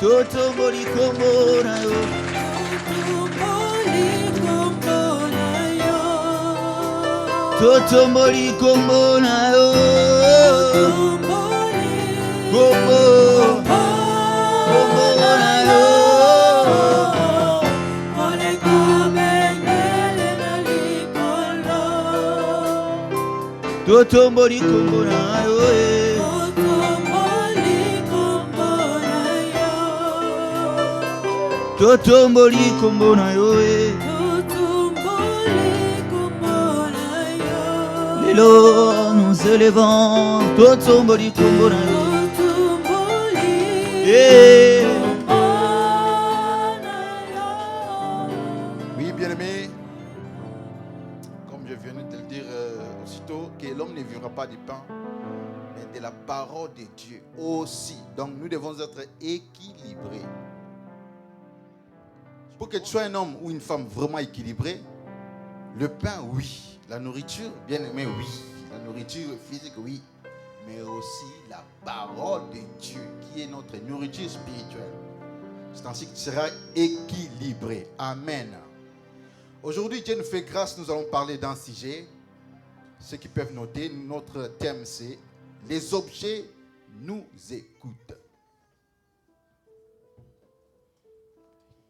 Totomboli kombo na yo. Totomboli kombo na yo. Kombo. Kombo na yo. Totomboli kombo na yo. Totomboli kombo na yo. Lelo nous élevons. Totomboli kombo na yo. Oui, bien-aimé, comme je viens de te le dire aussitôt, que l'homme ne vivra pas du pain, mais de la parole de Dieu aussi. Donc nous devons être équilibrés. Pour que tu sois un homme ou une femme vraiment équilibré, le pain, oui. La nourriture, bien aimé, oui. La nourriture physique, oui. Mais aussi la parole de Dieu, qui est notre nourriture spirituelle. C'est ainsi que tu seras équilibré. Amen. Aujourd'hui, Dieu nous fait grâce. Nous allons parler d'un sujet. Ceux qui peuvent noter, notre thème, c'est « Les objets nous écoutent ».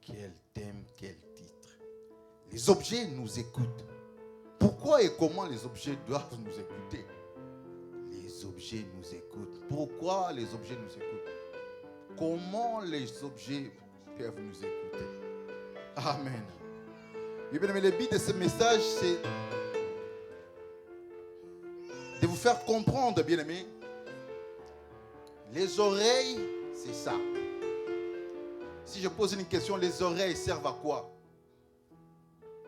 Quel thème, quel titre. Les objets nous écoutent. Pourquoi et comment les objets doivent nous écouter? Les objets nous écoutent. Pourquoi les objets nous écoutent? Comment les objets peuvent nous écouter? Amen. Et bien, le but de ce message, c'est de vous faire comprendre, bien aimé. Les oreilles, c'est ça. Si je pose une question, les oreilles servent à quoi?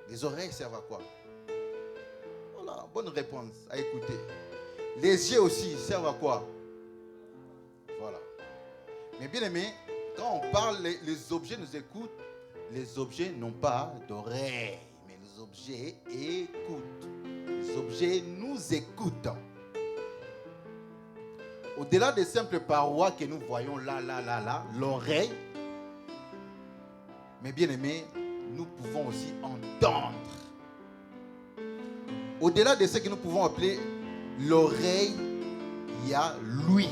Les oreilles servent à quoi? Voilà, bonne réponse à écouter. Les yeux aussi servent à quoi? Voilà. Mais bien aimé, quand on parle, les objets nous écoutent. Les objets n'ont pas d'oreilles, mais les objets écoutent. Les objets nous écoutent. Au-delà des simples parois que nous voyons là, l'oreille, mais bien aimé, nous pouvons aussi entendre. Au-delà de ce que nous pouvons appeler l'oreille, il y a l'ouïe.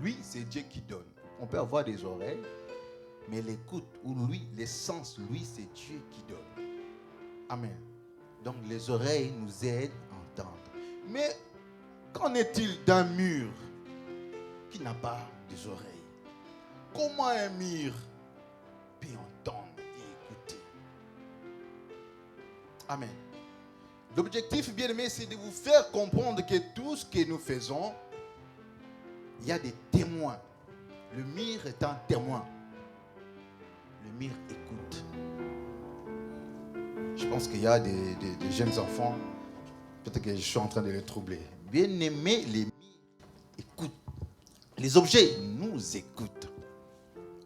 L'ouïe, c'est Dieu qui donne. On peut avoir des oreilles, mais l'écoute ou l'ouïe, les sens, l'ouïe, c'est Dieu qui donne. Amen. Donc les oreilles nous aident à entendre. Mais qu'en est-il d'un mur qui n'a pas des oreilles? Comment un mur peut entendre et écouter? Amen. L'objectif, bien aimé, c'est de vous faire comprendre que tout ce que nous faisons, il y a des témoins. Le mur est un témoin. Le mur écoute. Je pense qu'il y a des jeunes enfants, peut-être que je suis en train de les troubler. Bien aimé, les murs écoutent. Les objets nous écoutent.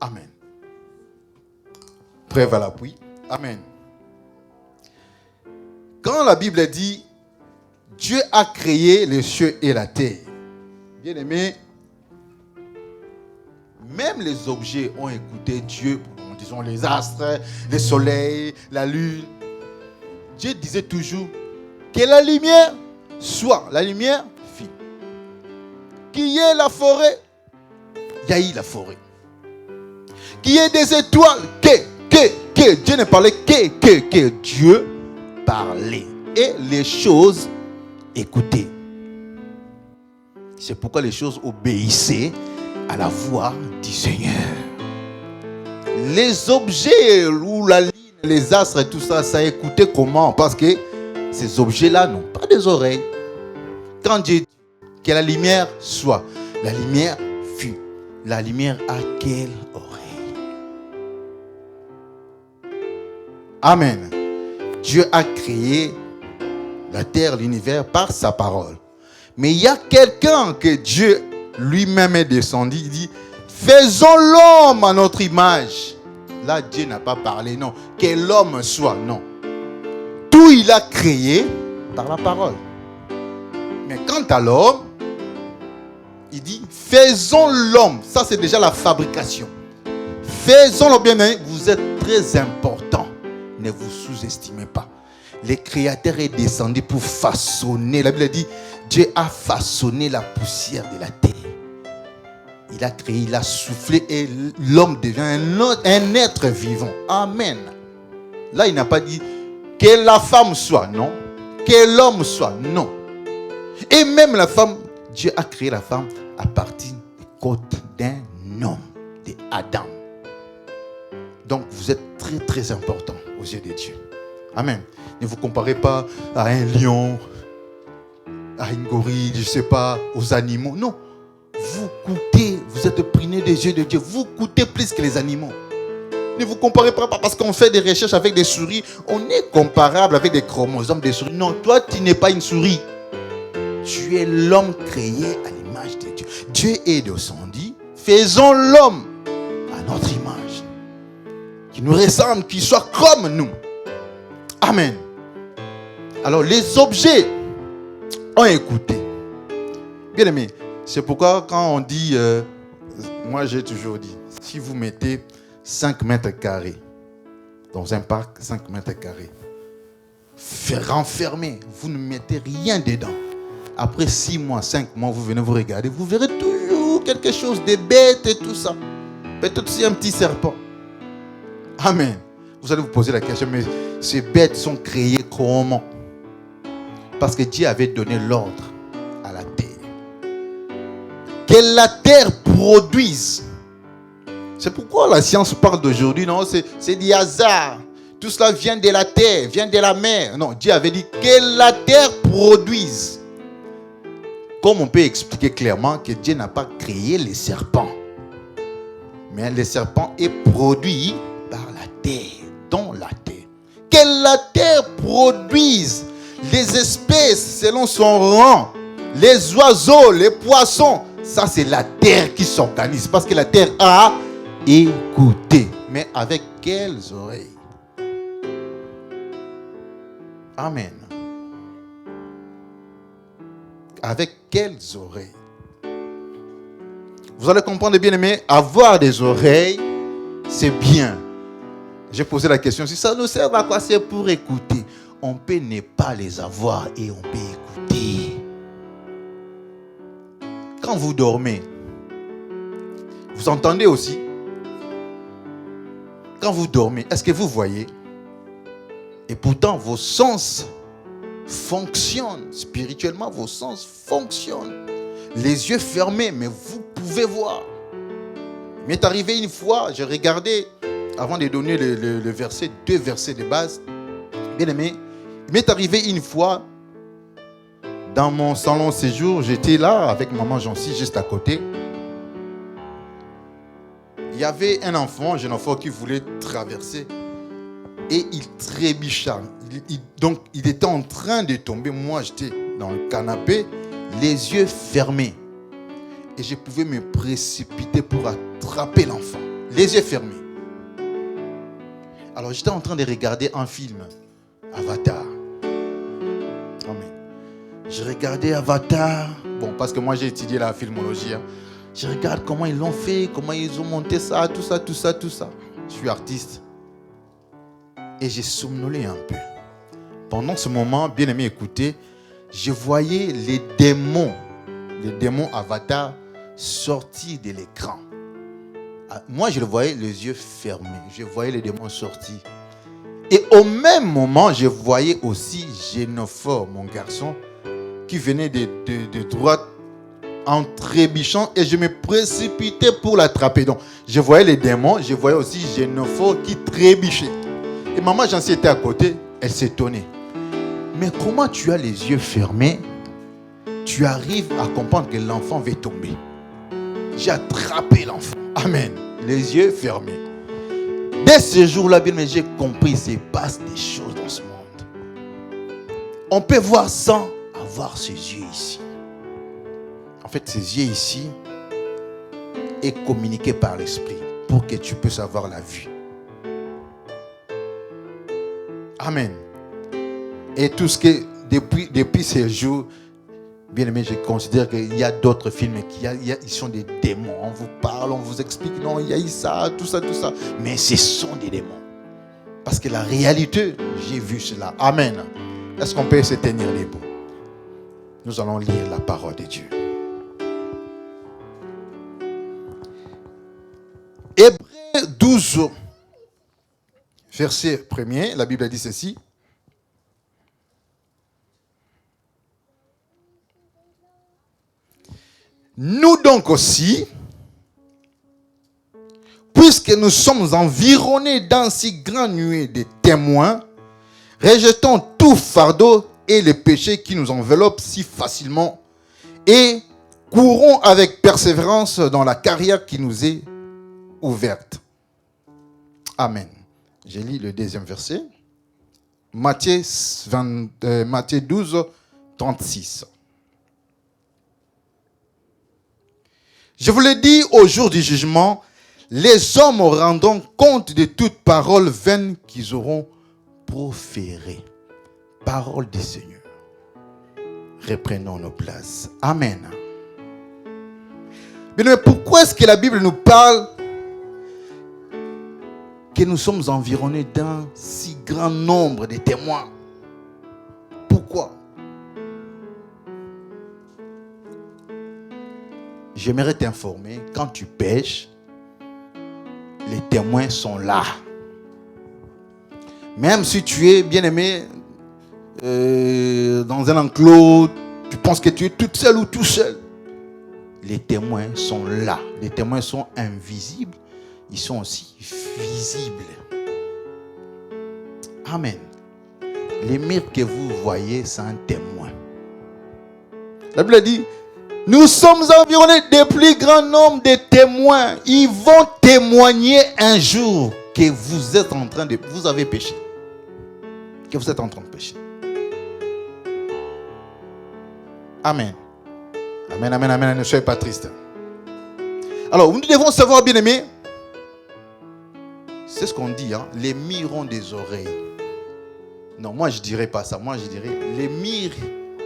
Amen. Prêt à l'appui. Amen. Quand la Bible dit Dieu a créé les cieux et la terre, bien aimé, même les objets ont écouté Dieu, disons les astres, le soleil, la lune. Dieu disait toujours que la lumière soit, la lumière fit. Qu'il y ait la forêt, il y a eu la forêt. Qu'il y ait des étoiles, que Dieu ne parlait que Dieu parlait. Et les choses écoutaient. C'est pourquoi les choses obéissaient à la voix du Seigneur. Les objets ou la ligne, les astres et tout ça, ça écoutait comment? Parce que ces objets-là n'ont pas des oreilles. Quand Dieu dit que la lumière soit, la lumière fut. La lumière a quelle oreille? Amen. Dieu a créé la terre, l'univers par sa parole. Mais il y a quelqu'un que Dieu lui-même est descendu, il dit, faisons l'homme à notre image. Là, Dieu n'a pas parlé, non. Que l'homme soit, non. Tout il a créé par la parole. Mais quant à l'homme, Il dit, faisons l'homme. Ça, c'est déjà la fabrication. Faisons-le bien, mais vous êtes très important. Ne vous sous-estimez pas. Le Créateur est descendu pour façonner. La Bible dit, Dieu a façonné la poussière de la terre. Il a créé, il a soufflé et l'homme devient un être vivant. Amen. Là, il n'a pas dit que la femme soit, non. Que l'homme soit, non. Et même la femme, Dieu a créé la femme à partir des côtes d'un homme, d'Adam. Donc, vous êtes très, très important aux yeux de Dieu. Amen. Ne vous comparez pas à un lion, à une gorille, je ne sais pas, aux animaux. Non. Vous coûtez, vous êtes prunés des yeux de Dieu. Vous coûtez plus que les animaux. Ne vous comparez pas parce qu'on fait des recherches avec des souris. On est comparable avec des chromosomes des souris. Non, toi, tu n'es pas une souris. Tu es l'homme créé à l'image de Dieu. Dieu est descendu. Faisons l'homme à notre image. Qui nous ressemble, qui soit comme nous. Amen. Alors, les objets ont écouté. Bien aimé, c'est pourquoi quand on dit, moi j'ai toujours dit, si vous mettez 5 mètres carrés dans un parc, 5 mètres carrés, renfermé, vous ne mettez rien dedans. Après 6 mois, 5 mois, vous venez vous regarder, vous verrez toujours quelque chose, des bêtes et tout ça. Peut-être aussi un petit serpent. Amen. Vous allez vous poser la question, mais ces bêtes sont créées comment? Parce que Dieu avait donné l'ordre à la terre. Que la terre produise. C'est pourquoi la science parle d'aujourd'hui, non? C'est du hasard. Tout cela vient de la terre, vient de la mer. Non, Dieu avait dit que la terre produise. Comme on peut expliquer clairement que Dieu n'a pas créé les serpents. Mais le serpent est produit par la terre, dans la terre. Que la terre produise les espèces selon son rang. Les oiseaux, les poissons. Ça, c'est la terre qui s'organise. Parce que la terre a écouté. Mais avec quelles oreilles? Amen. Avec quelles oreilles? Vous allez comprendre, bien aimé, avoir des oreilles, c'est bien. J'ai posé la question, si ça nous sert à quoi? C'est pour écouter. On peut ne pas les avoir et on peut écouter. Quand vous dormez, vous entendez aussi? Quand vous dormez, est-ce que vous voyez? Et pourtant, vos sens fonctionnent. Spirituellement, vos sens fonctionnent. Les yeux fermés, mais vous pouvez voir. Il m'est arrivé une fois, j'ai regardé, avant de donner le verset, 2 versets de base. Bien aimé, il m'est arrivé une fois, dans mon salon séjour, j'étais là avec maman Jancy, juste à côté. Il y avait un enfant, jeune enfant qui voulait traverser et il trébucha. Donc, il était en train de tomber. Moi, j'étais dans le canapé, les yeux fermés. Et je pouvais me précipiter pour attraper l'enfant. Les yeux fermés. Alors, j'étais en train de regarder un film, Avatar. Amen. Je regardais Avatar. Bon, parce que moi, j'ai étudié la filmologie. Je regarde comment ils l'ont fait, comment ils ont monté ça, tout ça, tout ça, tout ça. Je suis artiste. Et j'ai somnolé un peu. Pendant ce moment, bien aimé, écoutez, je voyais les démons Avatar sortis de l'écran. Moi, je le voyais les yeux fermés. Je voyais les démons sortis. Et au même moment, je voyais aussi Génophore, mon garçon, qui venait de droite en trébuchant et je me précipitais pour l'attraper. Donc, je voyais les démons, je voyais aussi Génophore qui trébuchait. Et maman Jancy était à côté, elle s'étonnait. Mais comment tu as les yeux fermés? Tu arrives à comprendre que l'enfant va tomber. J'ai attrapé l'enfant. Amen. Les yeux fermés. Dès ce jour-là, bien, j'ai compris qu'il se passe des choses dans ce monde. On peut voir sans avoir ses yeux ici. En fait, ces yeux ici est communiqué par l'esprit pour que tu puisses avoir la vue. Amen. Et tout ce que depuis ces jours, Bien aimé, je considère qu'il y a d'autres films ils sont des démons. On vous parle, on vous explique, non, il y a eu ça, tout ça, tout ça. Mais ce sont des démons. Parce que la réalité, j'ai vu cela. Amen. Est-ce qu'on peut se tenir debout? Nous allons lire la parole de Dieu. Hébreux 12, verset 1er, la Bible dit ceci. Nous donc aussi, puisque nous sommes environnés d'un si grand nuée de témoins, rejetons tout fardeau et le péché qui nous enveloppe si facilement et courons avec persévérance dans la carrière qui nous est ouverte. Amen. Je lis le deuxième verset. Matthieu 12, 36. Je vous l'ai dit, au jour du jugement, les hommes rendront compte de toute parole vaine qu'ils auront proférée. Parole du Seigneur. Reprenons nos places. Amen. Mais pourquoi est-ce que la Bible nous parle que nous sommes environnés d'un si grand nombre de témoins? Pourquoi? J'aimerais t'informer, quand tu pêches, les témoins sont là. Même si tu es bien-aimé dans un enclos, tu penses que tu es toute seule ou tout seul, les témoins sont là. Les témoins sont invisibles, ils sont aussi visibles. Amen. Les miracles que vous voyez, c'est un témoin. La Bible dit, nous sommes environnés des plus grands nombres de témoins. Ils vont témoigner un jour que vous avez péché. Que vous êtes en train de pécher. Amen. Amen, amen, amen. Ne soyez pas tristes. Alors, nous devons savoir, bien aimés, c'est ce qu'on dit, les mires ont des oreilles. Non, moi je ne dirais pas ça. Moi je dirais, les mires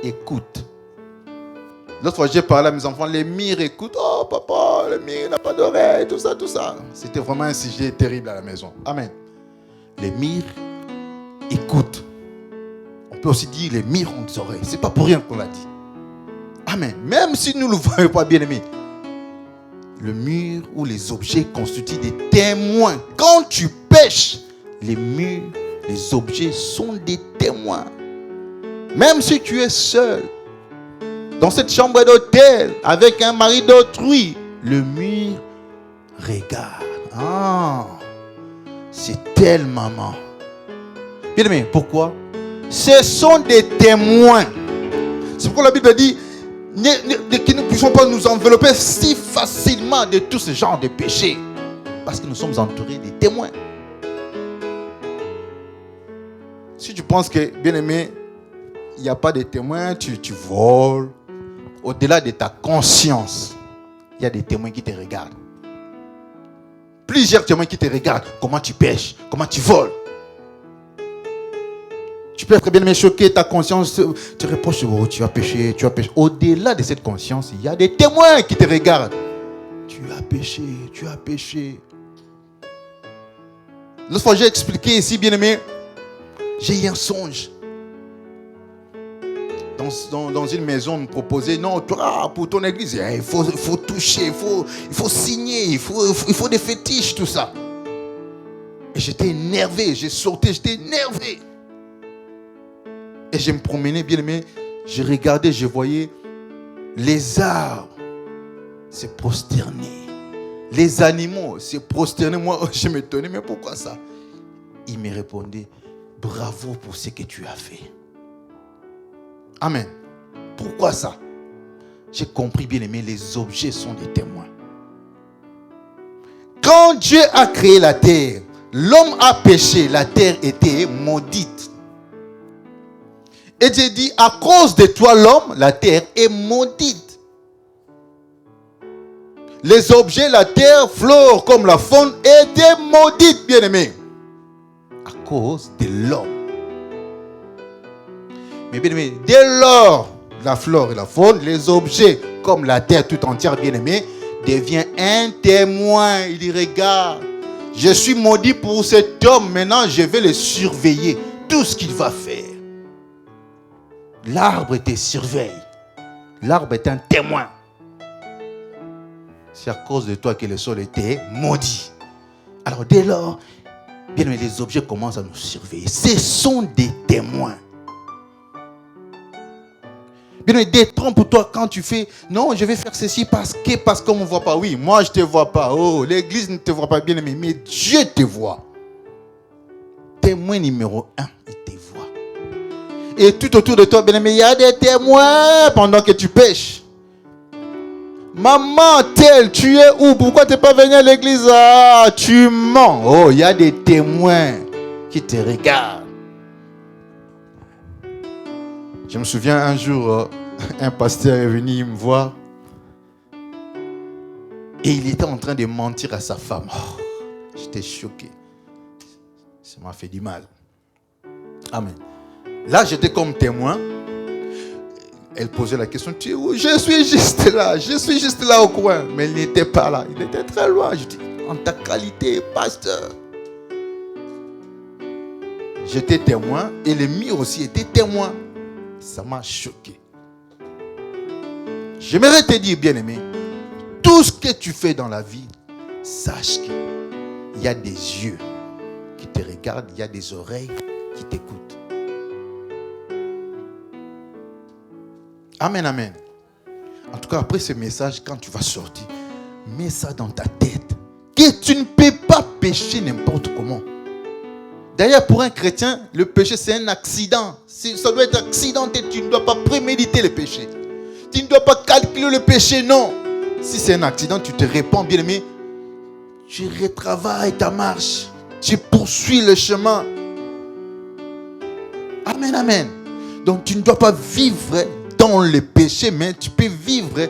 écoutent. L'autre fois, j'ai parlé à mes enfants, les mires écoutent. Oh papa, le mire n'a pas d'oreille, tout ça, tout ça. C'était vraiment un sujet terrible à la maison. Amen. Les mires écoutent. On peut aussi dire les mires ont des oreilles. Ce n'est pas pour rien qu'on l'a dit. Amen. Même si nous ne le voyons pas, bien aimé, le mur ou les objets constituent des témoins. Quand tu pêches, les murs, les objets sont des témoins. Même si tu es seul, dans cette chambre d'hôtel, avec un mari d'autrui, le mur regarde. Ah, c'est elle, maman. Bien aimé, pourquoi? Ce sont des témoins. C'est pourquoi la Bible dit que nous ne puissions pas nous envelopper si facilement de tout ce genre de péchés. Parce que nous sommes entourés des témoins. Si tu penses que, bien aimé, il n'y a pas de témoins, tu voles. Au-delà de ta conscience, il y a des témoins qui te regardent. Plusieurs témoins qui te regardent. Comment tu pêches, comment tu voles. Tu peux être bien aimé choqué, ta conscience te reproche, oh, tu as péché, tu as péché. Au-delà de cette conscience, il y a des témoins qui te regardent. Tu as péché, tu as péché. L'autre fois, j'ai expliqué ici, bien aimé, j'ai eu un songe. Dans une maison, on me proposait, non, toi, pour ton église, il faut toucher, il faut signer, il faut des fétiches, tout ça. Et j'étais énervé, j'ai sauté, j'étais énervé. Et je me promenais, bien aimé, je regardais, je voyais les arbres se prosterner. Les animaux se prosterner. Moi, je m'étonnais, mais pourquoi ça? Il me répondait, bravo pour ce que tu as fait. Amen. Pourquoi ça? J'ai compris, bien aimé, les objets sont des témoins. Quand Dieu a créé la terre, l'homme a péché, la terre était maudite. Et Dieu dit, à cause de toi, l'homme, la terre est maudite. Les objets, la terre, flore comme la faune, étaient maudites, bien aimé. À cause de l'homme. Mais bien aimé, dès lors, la flore et la faune, les objets comme la terre tout entière, bien-aimé, devient un témoin. Il dit, regarde, je suis maudit pour cet homme, maintenant je vais le surveiller, tout ce qu'il va faire. L'arbre te surveille. L'arbre est un témoin. C'est à cause de toi que le sol était maudit. Alors dès lors, bien aimé, les objets commencent à nous surveiller. Ce sont des témoins. Bien aimé, détrompe-toi quand tu fais, non, je vais faire ceci parce qu'on ne me voit pas. Oui, moi je ne te vois pas. Oh, l'église ne te voit pas, bien aimé, mais Dieu te voit. Témoin numéro 1, il te voit. Et tout autour de toi, bien aimé, il y a des témoins pendant que tu pêches. Maman, telle, tu es où? Pourquoi tu n'es pas venu à l'église? Ah, tu mens. Oh, il y a des témoins qui te regardent. Je me souviens un jour, un pasteur est venu me voir et il était en train de mentir à sa femme. Oh, j'étais choqué. Ça m'a fait du mal. Amen. Là, j'étais comme témoin. Elle posait la question, tu es où? Je suis juste là au coin. Mais il n'était pas là, il était très loin. Je dis, en ta qualité, pasteur. J'étais témoin et le mur aussi était témoin. Ça m'a choqué. J'aimerais te dire, bien-aimé, tout ce que tu fais dans la vie, sache qu'il y a des yeux qui te regardent, il y a des oreilles qui t'écoutent. Amen, amen. En tout cas, après ce message, quand tu vas sortir, mets ça dans ta tête. Que tu ne peux pas pécher n'importe comment. D'ailleurs, pour un chrétien, le péché, c'est un accident. Ça doit être accidenté. Tu ne dois pas préméditer le péché. Tu ne dois pas calculer le péché, non. Si c'est un accident, tu te répands, bien-aimé. Tu retravailles ta marche. Tu poursuis le chemin. Amen, amen. Donc, tu ne dois pas vivre dans le péché, mais tu peux vivre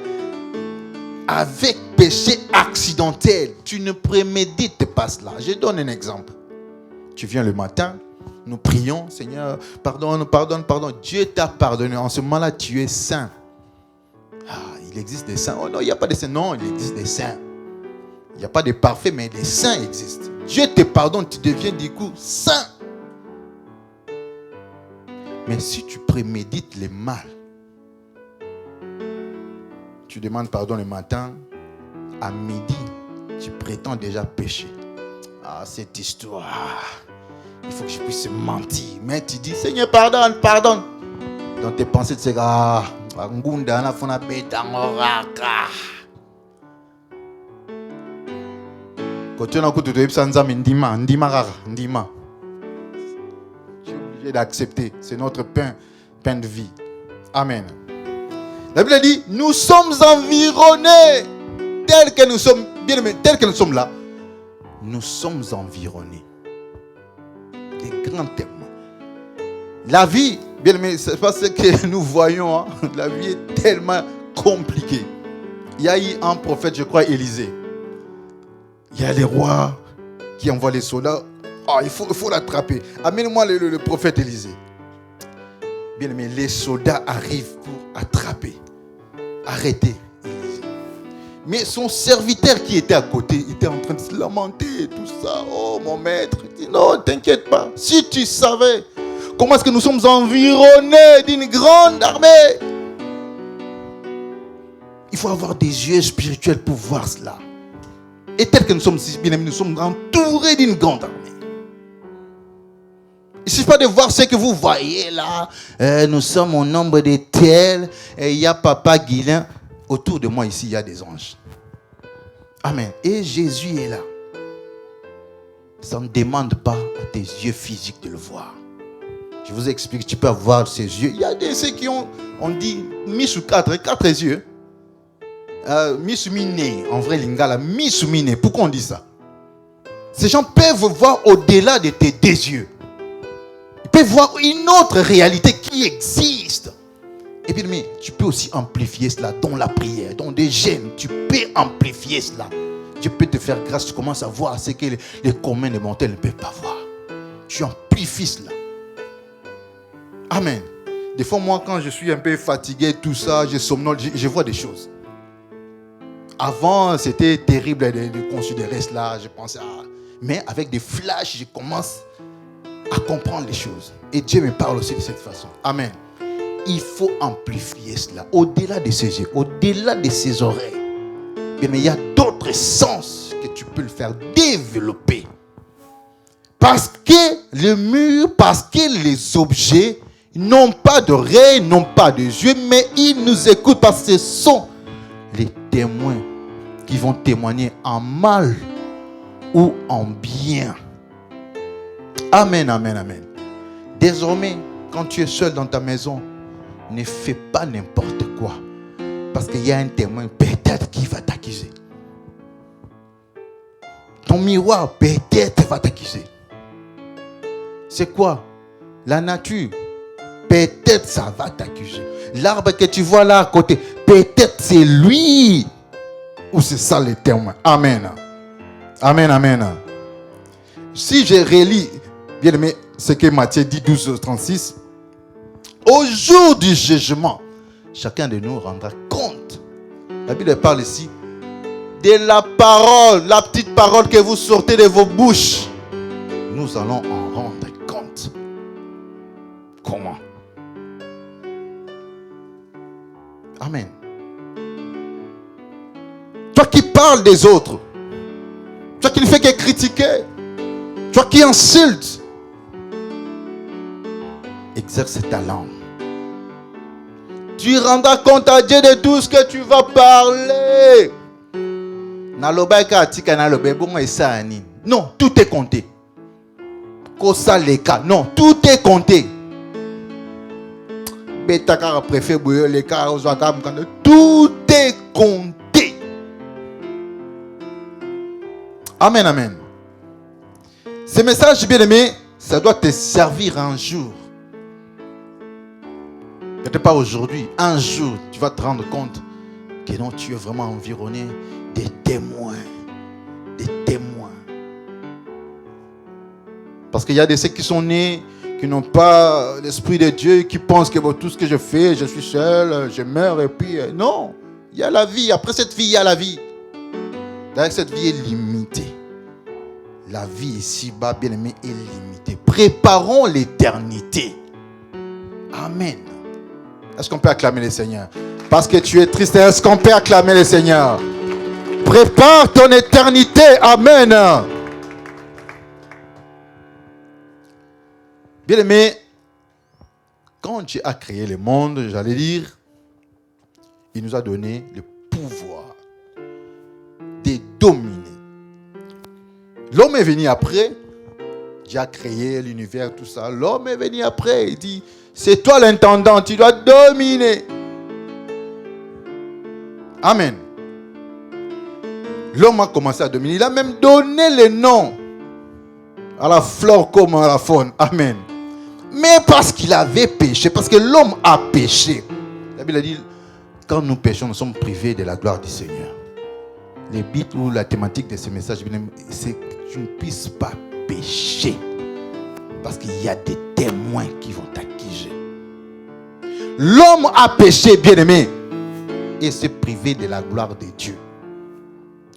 avec péché accidentel. Tu ne prémédites pas cela. Je donne un exemple. Tu viens le matin, nous prions, Seigneur, pardonne. Dieu t'a pardonné. En ce moment-là, tu es saint. Ah, il existe des saints. Oh non, il n'y a pas de saints. Non, il existe des saints. Il n'y a pas de parfaits, mais des saints existent. Dieu te pardonne, tu deviens du coup saint. Mais si tu prémédites le mal, tu demandes pardon le matin, à midi, tu prétends déjà pécher. Ah, cette histoire, il faut que je puisse mentir. Mais tu dis, Seigneur, pardonne. Dans tes pensées, tu sais, ah, ngunda na fona beta ngoraka. Quand tu as un coup de ndima. Tu es obligé d'accepter. C'est notre pain de vie. Amen. La Bible dit, nous sommes environnés, tels que nous sommes, bien aimés, tels que nous sommes là. Nous sommes environnés des grands témoins. La vie, bien aimé, c'est pas ce que nous voyons. Hein. La vie est tellement compliquée. Il y a eu un prophète, je crois, Élisée. Il y a les rois qui envoient les soldats. Oh, il faut l'attraper. Amène-moi le prophète Élisée. Bien aimé, les soldats arrivent pour attraper, arrêter Élisée. Mais son serviteur qui était à côté était en train de se lamenter, tout ça. Oh, mon maître, il dit non, t'inquiète pas. Si tu savais comment est-ce que nous sommes environnés d'une grande armée. Il faut avoir des yeux spirituels pour voir cela. Et tel que nous sommes, bien aimés, nous sommes entourés d'une grande armée. Il ne suffit pas de voir ce que vous voyez là. Nous sommes au nombre de tels. Il y a Papa Guilain. Autour de moi ici, il y a des anges. Amen. Et Jésus est là. Ça ne demande pas à tes yeux physiques de le voir. Je vous explique, tu peux avoir ses yeux. Il y a ceux qui ont dit mis sous quatre yeux. Mis sous miné. En vrai, lingala, mis sous miné. Pourquoi on dit ça? Ces gens peuvent voir au-delà de tes deux yeux. Ils peuvent voir une autre réalité qui existe. Et puis, mais tu peux aussi amplifier cela dans la prière, dans des jeûnes. Tu peux amplifier cela. Dieu peut te faire grâce. Tu commences à voir ce que les communs des mortels ne peuvent pas voir. Tu amplifies cela. Amen. Des fois, moi, quand je suis un peu fatigué, tout ça, je somnole, je vois des choses. Avant, c'était terrible de considérer cela. Je pensais, mais avec des flashs, je commence à comprendre les choses. Et Dieu me parle aussi de cette façon. Amen. Il faut amplifier cela. Au-delà de ses yeux, au-delà de ses oreilles. Mais il y a d'autres sens que tu peux le faire développer. Parce que le mur, parce que les objets n'ont pas d'oreilles, n'ont pas de yeux, mais ils nous écoutent parce que ce sont les témoins qui vont témoigner en mal ou en bien. Amen, amen, amen. Désormais, quand tu es seul dans ta maison, ne fais pas n'importe quoi. Parce qu'il y a un témoin peut-être qui va t'accuser. Ton miroir peut-être va t'accuser. C'est quoi? La nature. Peut-être ça va t'accuser. L'arbre que tu vois là à côté, peut-être c'est lui. Ou c'est ça les témoins. Amen. Amen, amen. Si je relis, bien aimé, ce que Matthieu dit, 12:36, au jour du jugement, chacun de nous rendra compte. La Bible parle ici de la parole, la petite parole que vous sortez de vos bouches. Nous allons en rendre compte. Comment? Amen. Toi qui parles des autres, toi qui ne fais que critiquer, toi qui insultes, exerce ta langue. Tu rendras compte à Dieu de tout ce que tu vas parler. Non, tout est compté. Non, tout est compté. Tout est compté. Amen, amen. Ce message, bien aimé, ça doit te servir un jour. Peut-être pas aujourd'hui, un jour, tu vas te rendre compte que non, tu es vraiment environné des témoins. Des témoins. Parce qu'il y a des ceux qui sont nés, qui n'ont pas l'Esprit de Dieu, qui pensent que bon, tout ce que je fais, je suis seul, je meurs et puis... non, il y a la vie. Après cette vie, il y a la vie. D'ailleurs, cette vie est limitée. La vie ici-bas, bien aimé, est limitée. Préparons l'éternité. Amen. Est-ce qu'on peut acclamer le Seigneur? Parce que tu es triste, est-ce qu'on peut acclamer le Seigneur? Prépare ton éternité. Amen. Bien aimé, quand Dieu a créé le monde, j'allais dire, il nous a donné le pouvoir de dominer. L'homme est venu après. Dieu a créé l'univers, tout ça. L'homme est venu après. Il dit, c'est toi l'intendant, tu dois dominer. Amen. L'homme a commencé à dominer. Il a même donné le nom à la flore comme à la faune. Amen. Mais parce qu'il avait péché, parce que l'homme a péché. La Bible a dit, quand nous péchons, nous sommes privés de la gloire du Seigneur. Les bits ou la thématique de ce message, c'est que tu ne puisses pas pécher. Parce qu'il y a des témoins qui vont t'accuser. L'homme a péché, bien-aimé, et s'est privé de la gloire de Dieu.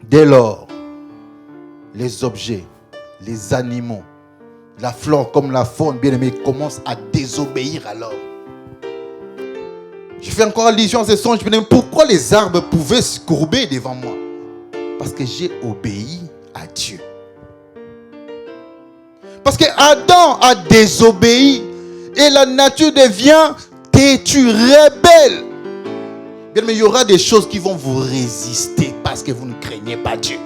Dès lors, les objets, les animaux, la flore comme la faune, bien-aimé, commencent à désobéir alors. Je fais encore allusion à ce songe, bien-aimé. Pourquoi les arbres pouvaient se courber devant moi? Parce que j'ai obéi à Dieu. Parce que Adam a désobéi et la nature devient têtue, rebelle. Bien, mais il y aura des choses qui vont vous résister parce que vous ne craignez pas Dieu.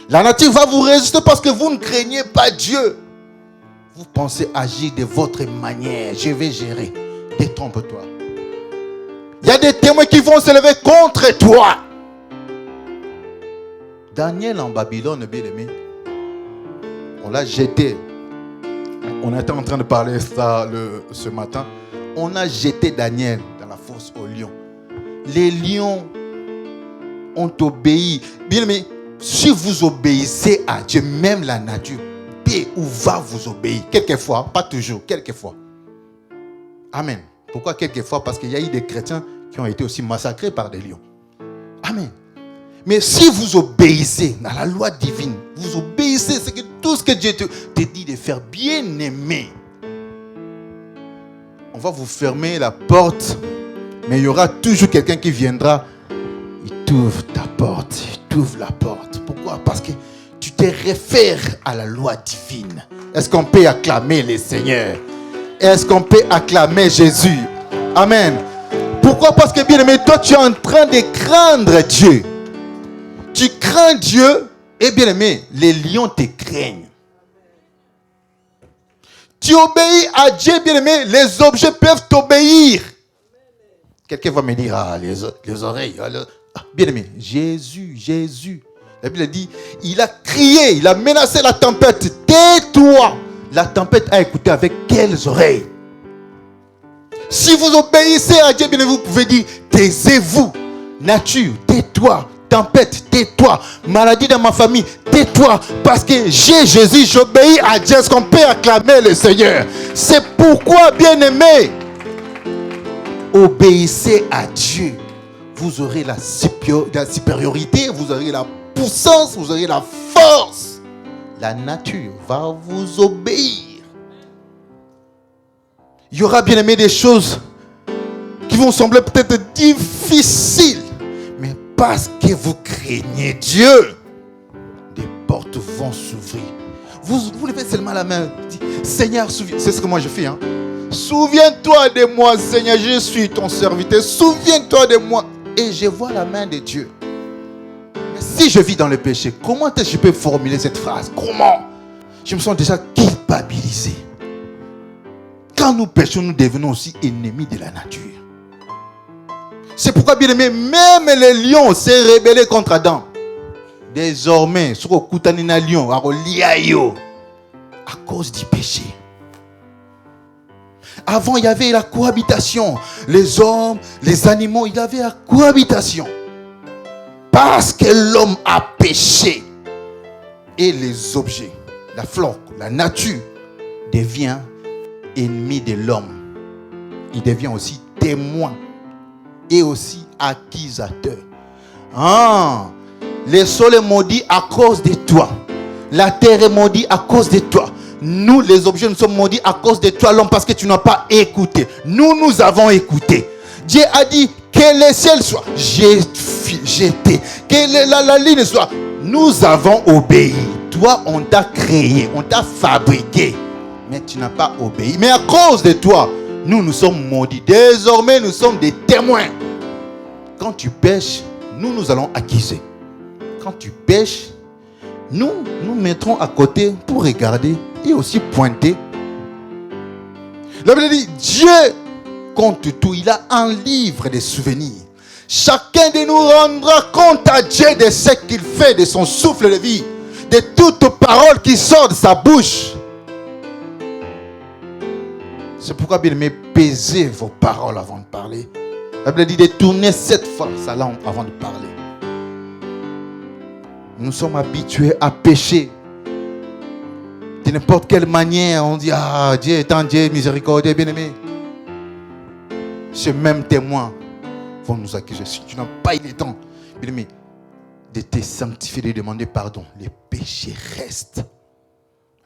La nature va vous résister parce que vous ne craignez pas Dieu. Vous pensez agir de votre manière. Je vais gérer. Détrompe-toi. Il y a des témoins qui vont se lever contre toi. Daniel en Babylone, bien aimé, on l'a jeté. On était en train de parler de ça ce matin. On a jeté Daniel dans la fosse aux lions. Les lions ont obéi. Bien aimé, si vous obéissez à Dieu, même la nature peut ou va vous obéir. Quelquefois, pas toujours, quelquefois. Amen. Pourquoi quelquefois? Parce qu'il y a eu des chrétiens qui ont été aussi massacrés par des lions. Amen. Mais si vous obéissez à la loi divine, vous obéissez, c'est que tout ce que Dieu te dit de faire, bien aimé, on va vous fermer la porte, mais il y aura toujours quelqu'un qui viendra. Il t'ouvre ta porte, il t'ouvre la porte. Pourquoi? Parce que tu te réfères à la loi divine. Est-ce qu'on peut acclamer le Seigneur? Est-ce qu'on peut acclamer Jésus? Amen. Pourquoi? Parce que bien aimé, toi tu es en train de craindre Dieu. Tu crains Dieu et bien aimé, les lions te craignent. Tu obéis à Dieu, bien aimé, les objets peuvent t'obéir. Quelqu'un va me dire, les oreilles. Bien aimé, Jésus. La Bible dit, il a crié, il a menacé la tempête. Tais-toi. La tempête a écouté avec quelles oreilles? Si vous obéissez à Dieu, bien aimé, vous pouvez dire, taisez-vous. Nature, tais-toi. Tempête, tais-toi. Maladie dans ma famille, tais-toi. Parce que j'ai Jésus, j'obéis à Dieu. Est-ce qu'on peut acclamer le Seigneur? C'est pourquoi, bien aimé, obéissez à Dieu. Vous aurez la supériorité, vous aurez la puissance, vous aurez la force. La nature va vous obéir. Il y aura, bien aimé, des choses qui vont sembler peut-être difficiles. Mais parce que vous craignez Dieu, des portes vont s'ouvrir. Vous levez seulement la main. Dites, Seigneur, c'est ce que moi je fais. Souviens-toi de moi, Seigneur, je suis ton serviteur. Souviens-toi de moi. Et je vois la main de Dieu. Mais si je vis dans le péché, comment est-ce que je peux formuler cette phrase? Comment? Je me sens déjà culpabilisé. Quand nous péchons, nous devenons aussi ennemis de la nature. C'est pourquoi, bien aimé, même les lions s'est rebellé contre Adam. Désormais, sur le Koutanina lion, à cause du péché. Avant, il y avait la cohabitation. Les hommes, les animaux, il y avait la cohabitation. Parce que l'homme a péché. Et les objets, la flore, la nature, devient ennemi de l'homme. Il devient aussi témoin. Et aussi accusateur. Le sol est maudit à cause de toi. La terre est maudite à cause de toi. Nous, les objets, nous sommes maudits à cause de toi, l'homme, parce que tu n'as pas écouté. Nous avons écouté. Dieu a dit que le ciel soit jeté, que la ligne soit. Nous avons obéi. Toi, on t'a créé, on t'a fabriqué. Mais tu n'as pas obéi. Mais à cause de toi, nous sommes maudits. Désormais, nous sommes des témoins. Quand tu pêches, nous allons accuser. Quand tu pêches, nous mettrons à côté pour regarder et aussi pointer. La Bible dit, Dieu compte tout. Il a un livre de souvenirs. Chacun de nous rendra compte à Dieu de ce qu'il fait, de son souffle de vie, de toute parole qui sort de sa bouche. C'est pourquoi, bien aimé, pesez vos paroles avant de parler. La Bible dit de tourner 7 fois sa langue avant de parler. Nous sommes habitués à pécher. De n'importe quelle manière, on dit, Dieu étant Dieu miséricordieux, bien-aimé. Ces mêmes témoins vont nous accuser. Si tu n'as pas eu le temps, bien-aimé, de te sanctifier, de demander pardon, les péchés restent.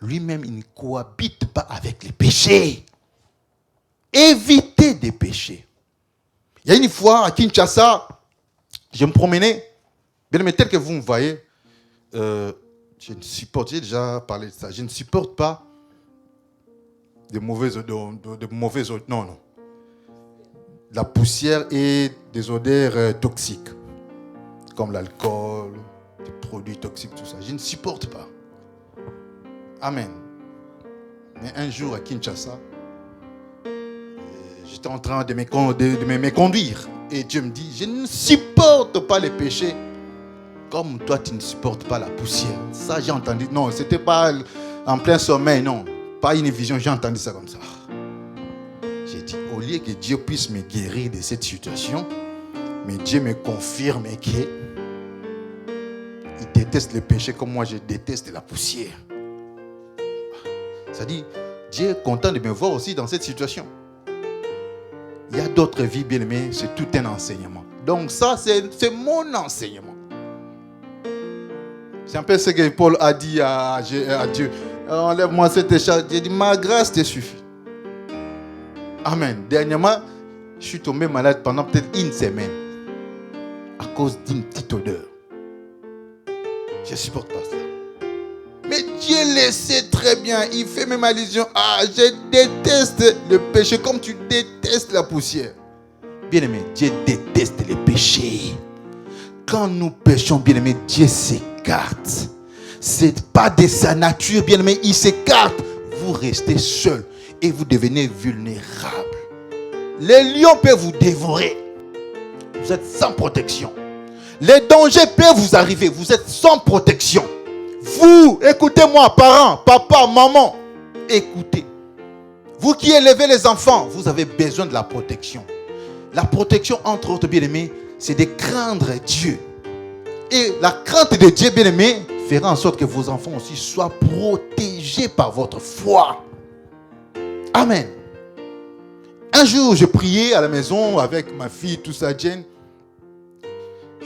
Lui-même, il ne cohabite pas avec les péchés. Évitez des péchés. Il y a une fois à Kinshasa, je me promenais, bien aimé, tel que vous me voyez, je ne supporte, j'ai déjà parlé de ça, je ne supporte pas de mauvaises odeurs, non. La poussière et des odeurs toxiques, comme l'alcool, des produits toxiques, tout ça. Je ne supporte pas. Amen. Mais un jour à Kinshasa, j'étais en train de me conduire. Et Dieu me dit, je ne supporte pas les péchés. Comme toi, tu ne supportes pas la poussière. Ça, j'ai entendu. Non, ce n'était pas en plein sommeil, non. Pas une vision, j'ai entendu ça comme ça. J'ai dit, au lieu que Dieu puisse me guérir de cette situation, mais Dieu me confirme qu'il déteste le péché comme moi, je déteste la poussière. Ça dit, Dieu est content de me voir aussi dans cette situation. Il y a d'autres vies, bien aimés, c'est tout un enseignement. Donc ça, c'est mon enseignement. C'est un peu ce que Paul a dit à Dieu. Enlève-moi cette charge. J'ai dit, ma grâce te suffit. Amen. Dernièrement, je suis tombé malade pendant peut-être une semaine à cause d'une petite odeur. Je ne supporte pas ça. Mais Dieu le sait très bien. Il fait même allusion. Ah, je déteste le péché comme tu détestes la poussière. Bien aimé, Dieu déteste le péché. Quand nous péchons, bien aimé, Dieu s'écarte. C'est pas de sa nature, bien aimé. Il s'écarte. Vous restez seul et vous devenez vulnérable. Les lions peuvent vous dévorer. Vous êtes sans protection. Les dangers peuvent vous arriver. Vous êtes sans protection. Vous, écoutez-moi, parents, papa, maman, écoutez. Vous qui élevez les enfants, vous avez besoin de la protection. La protection, entre autres, bien-aimés, c'est de craindre Dieu. Et la crainte de Dieu, bien-aimé, fera en sorte que vos enfants aussi soient protégés par votre foi. Amen. Un jour, je priais à la maison avec ma fille, tout ça, Jane.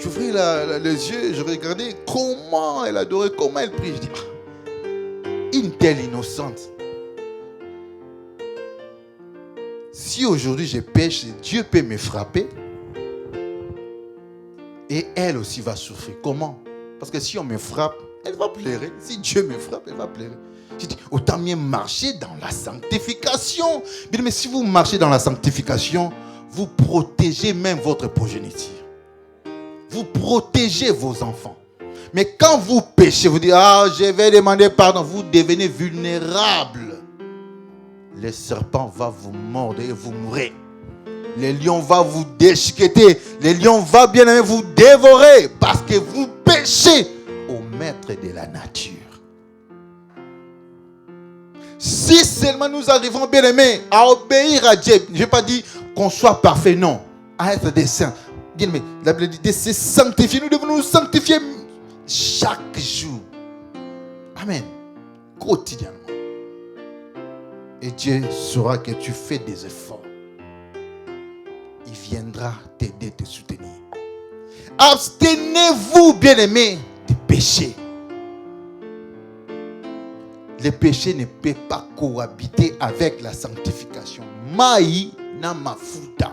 J'ouvrais les yeux, je regardais comment elle adorait, comment elle prie. Je dis, une telle innocente. Si aujourd'hui je pêche, Dieu peut me frapper. Et elle aussi va souffrir. Comment? Parce que si on me frappe, elle va pleurer. Si Dieu me frappe, elle va pleurer. Je dis, autant mieux marcher dans la sanctification. Mais si vous marchez dans la sanctification, vous protégez même votre progéniture. Vous protégez vos enfants. Mais quand vous péchez, vous dites, ah, je vais demander pardon, vous devenez vulnérable. Le serpent va vous mordre et vous mourrez. Le lion va vous déchiqueter. Le lion va bien aimer vous dévorer parce que vous péchez au maître de la nature. Si seulement nous arrivons, bien aimés, à obéir à Dieu, je n'ai pas dit qu'on soit parfait, non, à être des saints. Bien aimés, la Bible dit de se sanctifier. Nous devons nous sanctifier chaque jour. Amen. Quotidiennement. Et Dieu saura que tu fais des efforts. Il viendra t'aider, te soutenir. Abstenez-vous, bien-aimés, du péché. Le péché ne peut pas cohabiter avec la sanctification. Maï na mafuta.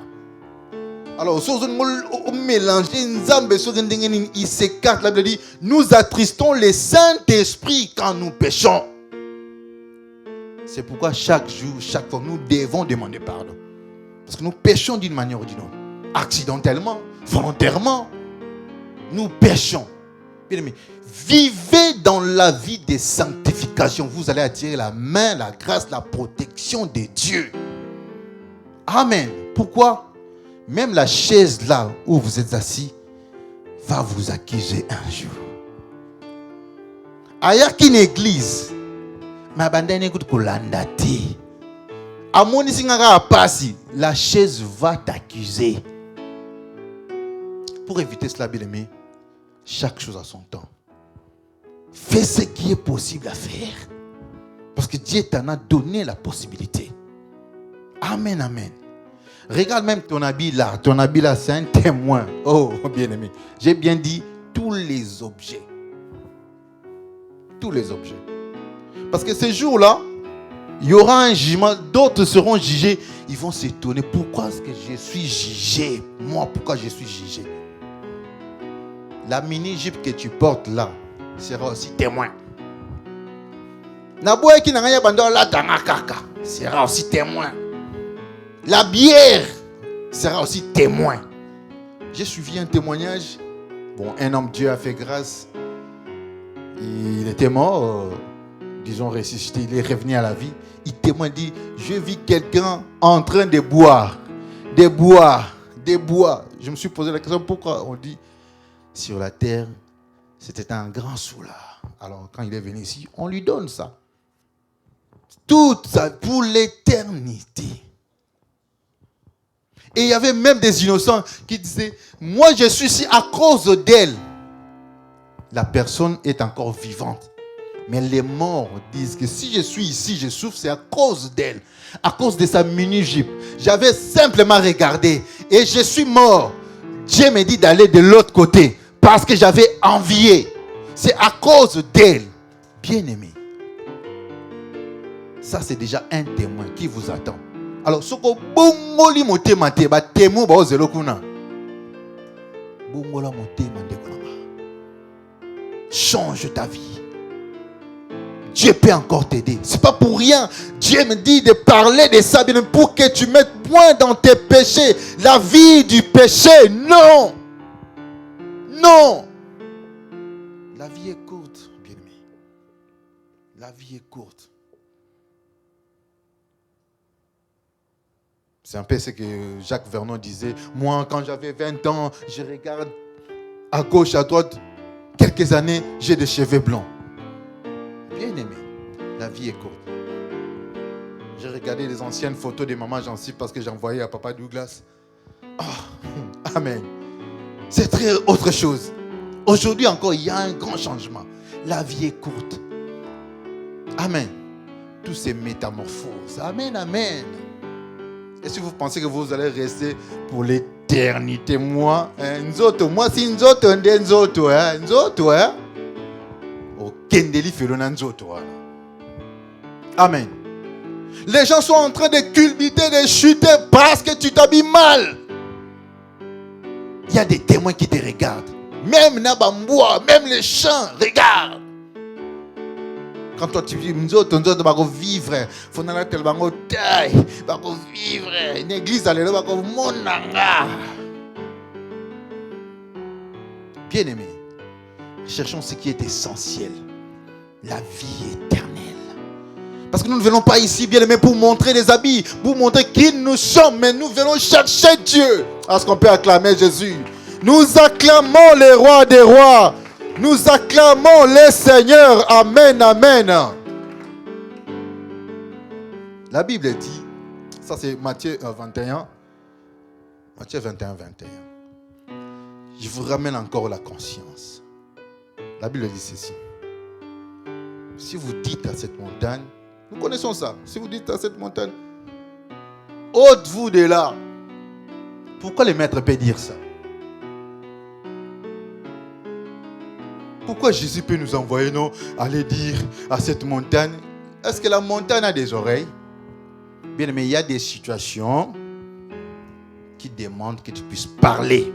Alors, si on mélange, il s'écarte. La Bible dit, nous attristons le Saint-Esprit quand nous péchons. C'est pourquoi chaque jour, chaque fois, nous devons demander pardon. Parce que nous péchons d'une manière ou d'une autre. Accidentellement, volontairement, nous péchons. Bien aimé, vivez dans la vie de sanctification. Vous allez attirer la main, la grâce, la protection de Dieu. Amen. Pourquoi? Même la chaise là où vous êtes assis va vous accuser un jour. Ailleurs qu'une église, ma bande n'écoute que l'andati. À mon la chaise va t'accuser. Pour éviter cela, bien aimé, chaque chose a son temps. Fais ce qui est possible à faire. Parce que Dieu t'en a donné la possibilité. Amen, amen. Regarde même ton habit là. Ton habit là, c'est un témoin. Oh, bien aimé. J'ai bien dit tous les objets. Tous les objets. Parce que ce jour-là, il y aura un jugement. D'autres seront jugés. Ils vont s'étonner. Pourquoi est-ce que je suis jugé? Moi, pourquoi je suis jugé? La mini-jupe que tu portes là sera aussi témoin. Sera aussi témoin. La bière sera aussi témoin. J'ai suivi un témoignage. Bon, un homme, Dieu a fait grâce. Il était mort, disons ressuscité, il est revenu à la vie. Il témoigne, dit, je vis quelqu'un en train de boire. De boire. Je me suis posé la question, pourquoi? On dit, sur la terre, c'était un grand soulard. Alors, quand il est venu ici, on lui donne ça. Tout ça pour l'éternité. Et il y avait même des innocents qui disaient, moi je suis ici à cause d'elle. La personne est encore vivante. Mais les morts disent que si je suis ici, je souffre, c'est à cause d'elle. À cause de sa mini-jupe. J'avais simplement regardé et je suis mort. Dieu me dit d'aller de l'autre côté parce que j'avais envié. C'est à cause d'elle. Bien-aimé. Ça, c'est déjà un témoin qui vous attend. Alors, ce que bongoli motema te ba témoin ba ozelo kuna. Bongola motema ndekolama. Change ta vie. Dieu peut encore t'aider. C'est pas pour rien. Dieu me dit de parler de ça pour que tu mettes point dans tes péchés. La vie du péché, non. Non. La vie est courte, bien-aimé. La vie est courte. C'est un peu ce que Jacques Vernon disait. Moi, quand j'avais 20 ans, je regarde à gauche, à droite. Quelques années, j'ai des cheveux blancs. Bien-aimé, la vie est courte. J'ai regardé les anciennes photos de maman Jancy parce que j'envoyais à papa Douglas. Oh, amen. C'est très autre chose. Aujourd'hui encore, il y a un grand changement. La vie est courte. Amen. Tous ces métamorphoses. Amen, amen. Et si vous pensez que vous allez rester pour l'éternité, moi, nzoto, moi si nzoto, nzoto, nzoto, Kendeli Felona nzoto. Amen. Les gens sont en train de culbuter, de chuter parce que tu t'habilles mal. Il y a des témoins qui te regardent. Même Nabamboua, même les chants, regarde. Quand toi tu dis nzoto bako vivre, faut na tel bango taille, bako vivre, une église allez bako monanga. Bien-aimé, cherchons ce qui est essentiel. La vie éternelle. Parce que nous ne venons pas ici, bien aimé, pour montrer les habits, pour montrer qui nous sommes, mais nous venons chercher Dieu. Est-ce qu'on peut acclamer Jésus? Nous acclamons les rois des rois. Nous acclamons les seigneurs. Amen, amen. La Bible dit, ça c'est Matthieu 21. Matthieu 21, 21. Je vous ramène encore la conscience. La Bible dit ceci. Si vous dites à cette montagne, nous connaissons ça. Si vous dites à cette montagne, ôte-vous de là. Pourquoi les maîtres peuvent dire ça? Pourquoi Jésus peut nous envoyer, non, aller dire à cette montagne? Est-ce que la montagne a des oreilles? Bien, mais il y a des situations qui demandent que tu puisses parler.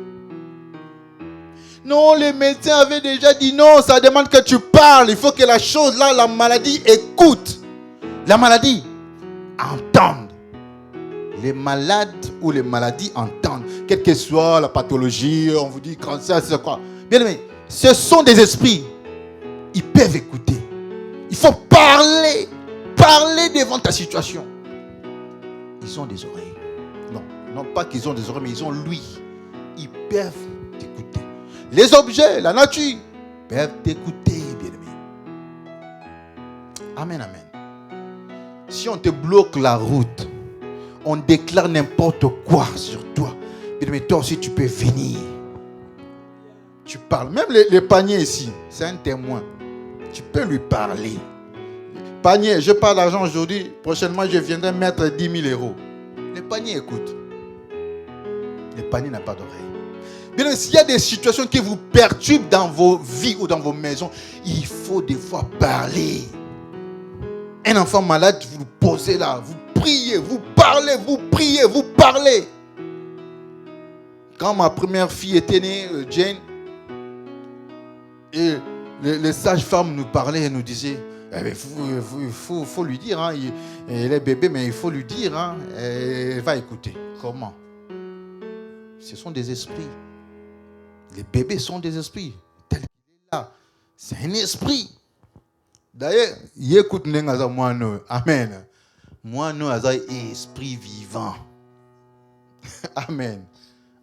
Non, les médecins avaient déjà dit non, ça demande que tu parles. Il faut que la chose là, la maladie écoute. La maladie entende. Les malades ou les maladies entendent. Quelle que soit la pathologie, on vous dit cancer, c'est quoi. Bien aimé, ce sont des esprits. Ils peuvent écouter. Il faut parler. Parler devant ta situation. Ils ont des oreilles. Non, non pas qu'ils ont des oreilles, mais ils ont lui. Ils peuvent t'écouter. Les objets, la nature, peuvent t'écouter, bien-aimé. Amen, amen. Si on te bloque la route, on déclare n'importe quoi sur toi, bien-aimé, toi aussi tu peux venir. Tu parles. Même les paniers ici, c'est un témoin. Tu peux lui parler. Panier, je parle d'argent aujourd'hui, prochainement je viendrai mettre 10 000 euros. Les paniers écoutent. Les paniers n'ont pas d'oreille. Bien, s'il y a des situations qui vous perturbent dans vos vies ou dans vos maisons, il faut des fois parler. Un enfant malade, vous le posez là, vous priez, vous parlez, vous priez, vous parlez. Quand ma première fille était née, Jane, et les sages-femmes nous parlaient et nous disaient, il faut lui dire, hein, elle est bébé, mais il faut lui dire, hein, elle va écouter. Comment? Ce sont des esprits. Les bébés sont des esprits. Tel qu'il est là, c'est un esprit. D'ailleurs, il écoute moi. Amen. Moi, nous, esprit vivant. Amen.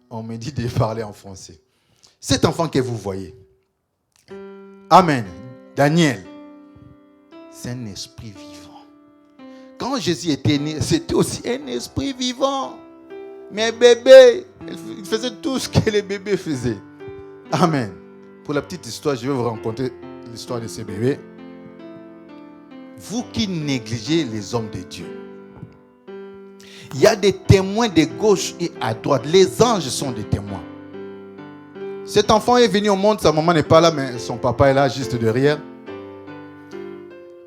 On me dit de parler en français. Cet enfant que vous voyez. Amen. Daniel. C'est un esprit vivant. Quand Jésus était né, c'était aussi un esprit vivant. Mais bébé, il faisait tout ce que les bébés faisaient. Amen. Pour la petite histoire, je vais vous raconter l'histoire de ces bébés. vous qui négligez les hommes de Dieu. Il y a des témoins de gauche et à droite. Les anges sont des témoins. Cet enfant est venu au monde, sa maman n'est pas là, mais son papa est là, juste derrière.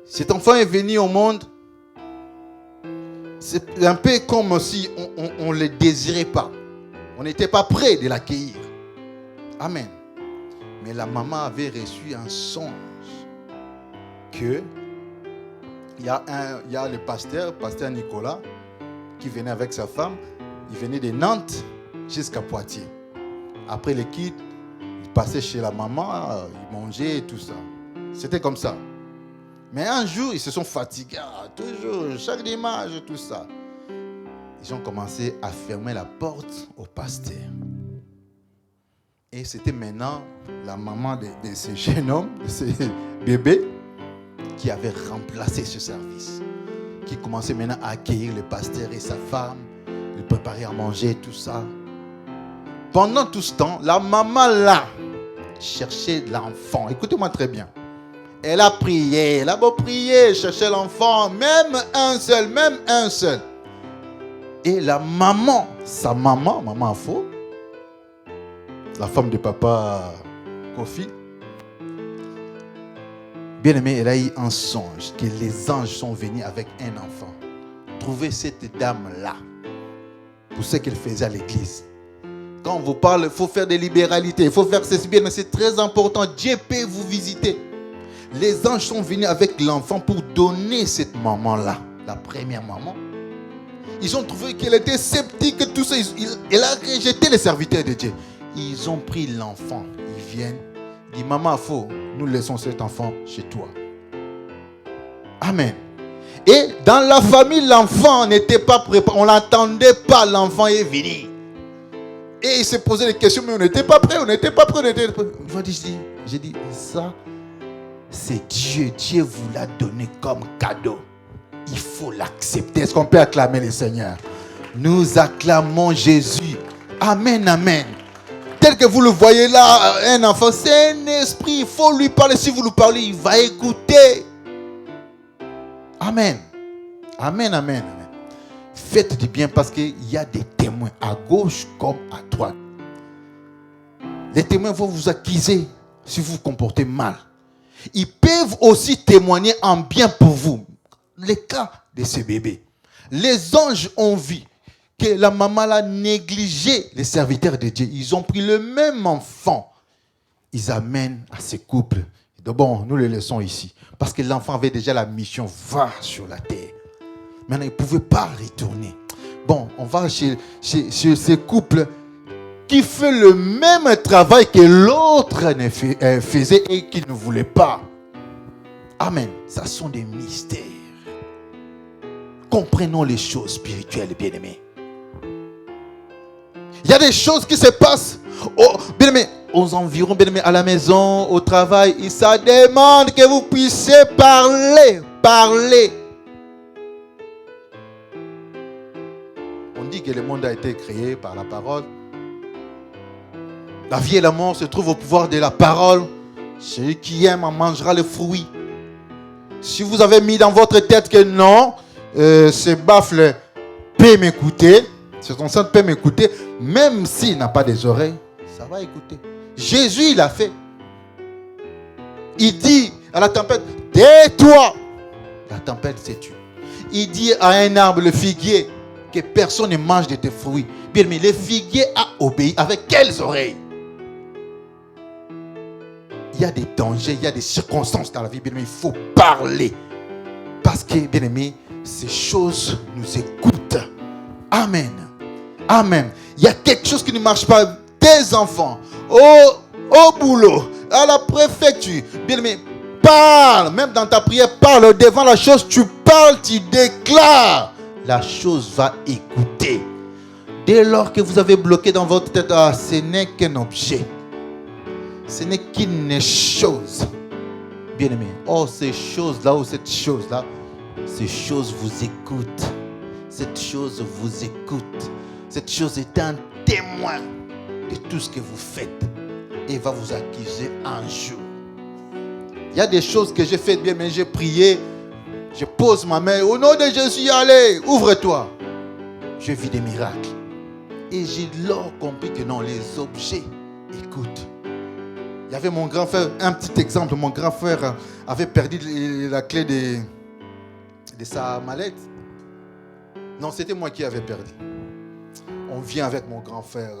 Cet enfant est venu au monde, c'est un peu comme si on ne le désirait pas. On n'était pas prêt de l'accueillir. Amen. Mais la maman avait reçu un songe que il y a le pasteur Nicolas, qui venait avec sa femme. Il venait de Nantes jusqu'à Poitiers. Après le kit, il passait chez la maman, il mangeait et tout ça. C'était comme ça. Mais un jour, ils se sont fatigués, toujours, chaque dimanche, tout ça. Ils ont commencé à fermer la porte au pasteur. Et c'était maintenant la maman de ce jeune homme, de ce bébé, qui avait remplacé ce service. Qui commençait maintenant à accueillir le pasteur et sa femme, lui préparer à manger, tout ça. Pendant tout ce temps, la maman là cherchait l'enfant. Écoutez-moi très bien. Elle a prié, elle a beau prier, chercher l'enfant, même un seul. Et la maman, sa maman Afo, la femme de papa Kofi, bien aimé, elle a eu un songe que les anges sont venus avec un enfant. Trouver cette dame-là pour ce qu'elle faisait à l'église. Quand on vous parle, il faut faire des libéralités, il faut faire ceci bien, mais c'est très important. Dieu peut vous visiter. Les anges sont venus avec l'enfant pour donner cette maman-là, la première maman. Ils ont trouvé qu'elle était sceptique, tout ça. Elle a rejeté les serviteurs de Dieu. Ils ont pris l'enfant. Ils viennent. Ils disent, maman, faut, nous laissons cet enfant chez toi. Amen. Et dans la famille, l'enfant n'était pas préparé. On n'attendait pas, l'enfant est venu. Et il se posait des questions, mais on n'était pas prêt. J'ai dit, ça, c'est Dieu. Dieu vous l'a donné comme cadeau. Il faut l'accepter. Est-ce qu'on peut acclamer le Seigneur? Nous acclamons Jésus. Amen, amen. Tel que vous le voyez là, un enfant, c'est un esprit. Il faut lui parler. Si vous lui parlez, il va écouter. Amen. Amen, amen, amen. Faites du bien parce qu'il y a des témoins à gauche comme à droite. Les témoins vont vous accuser si vous vous comportez mal. Ils peuvent aussi témoigner en bien pour vous. Le cas de ce bébé. Les anges ont vu que la maman a négligé les serviteurs de Dieu. Ils ont pris le même enfant. Ils amènent à ce couple. Bon, nous le laissons ici. Parce que l'enfant avait déjà la mission, va sur la terre. Maintenant, il ne pouvait pas retourner. Bon, on va chez ce couple qui fait le même travail que l'autre faisait et qui ne voulait pas. Amen. Ça sont des mystères. Comprenons les choses spirituelles, bien-aimés. Il y a des choses qui se passent bien-aimés, aux environs, bien-aimés, à la maison, au travail. Et ça demande que vous puissiez parler. On dit que le monde a été créé par la parole. La vie et la mort se trouvent au pouvoir de la parole. Celui qui aime en mangera le fruit. Si vous avez mis dans votre tête que non, ce baffle peut m'écouter, cet enceinte peut m'écouter, même s'il n'a pas des oreilles, ça va écouter. Jésus, il a fait. Il dit à la tempête, tais-toi. La tempête s'est tue. Il dit à un arbre, le figuier, que personne ne mange de tes fruits. Bien, mais le figuier a obéi. Avec quelles oreilles? Il y a des dangers, il y a des circonstances dans la vie, bien aimé, il faut parler. Parce que, bien aimé, ces choses nous écoutent. Amen. Amen. Il y a quelque chose qui ne marche pas. Tes enfants, au boulot, à la préfecture, bien aimé, parle. Même dans ta prière, parle devant la chose. Tu parles, tu déclares. La chose va écouter. Dès lors que vous avez bloqué dans votre tête, ce n'est qu'un objet. Ce n'est qu'une chose. Bien aimé. Oh, ces choses-là ou cette chose-là, ces choses vous écoutent. Cette chose vous écoute. Cette chose est un témoin de tout ce que vous faites. Et va vous accuser un jour. Il y a des choses que j'ai faites bien, mais j'ai prié. Je pose ma main. Au nom de Jésus, allez, ouvre-toi. Je vis des miracles. Et j'ai alors compris que non, les objets, écoute. Il y avait mon grand frère, un petit exemple. Mon grand frère avait perdu la clé de sa mallette. Non, c'était moi qui avais perdu. On vient avec mon grand frère,